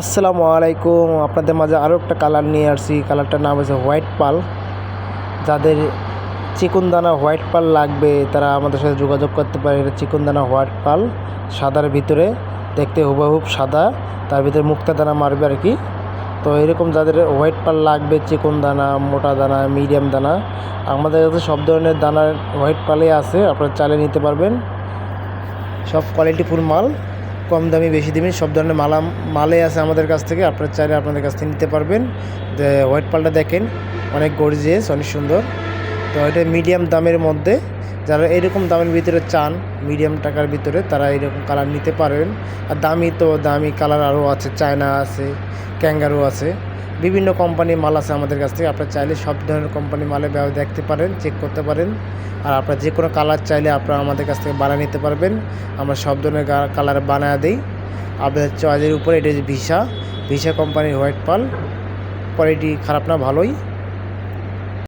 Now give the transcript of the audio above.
আসসালামু আলাইকুম। আপনাদের মাঝে আরও একটা কালার নিয়ে আসছি। কালারটার নাম হচ্ছে হোয়াইট পাল। যাদের চিকনদানা হোয়াইট পাল লাগবে তারা আমাদের সাথে যোগাযোগ করতে পারে। এটা চিকনদানা হোয়াইট পাল, সাদার ভিতরে, দেখতে হুবহুব সাদা, তার ভিতরে মুক্তা দানা মারবে আর কি। তো এরকম যাদের হোয়াইট পাল লাগবে, চিকন দানা, মোটা দানা, মিডিয়াম দানা, আমাদের কাছে সব ধরনের দানার হোয়াইট পালই আছে। আপনারা চাইলে নিতে পারবেন। সব কোয়ালিটিফুল মাল, কম দামি বেশি দামি সব ধরনের মালে আছে আমাদের কাছ থেকে। আপনারা চাইলে আপনাদের কাছ থেকে নিতে পারবেন। হোয়াইট পালটা দেখেন, অনেক গর্জিয়াস, অনেক সুন্দর। তো এটা মিডিয়াম দামের মধ্যে, যারা এরকম দামের ভিতরে চান, মিডিয়াম টাকার ভিতরে, তারা এরকম কালার নিতে পারবেন। আর দামি কালার আরও আছে, চায়না আছে, ক্যাঙ্গারু আছে, বিভিন্ন কোম্পানির মাল আছে আমাদের কাছ থেকে। আপনারা চাইলে সব ধরনের কোম্পানির মালে দেখতে পারেন, চেক করতে পারেন। আর আপনারা যে কোনো কালার চাইলে আপনারা আমাদের কাছ থেকে বানিয়ে নিতে পারবেন। আমরা সব ধরনের কালার বানিয়ে দিই আপনাদের চয়েসের উপরে। এটা ভিসা কোম্পানির হোয়াইট পাল, কোয়ালিটি খারাপ না, ভালোই।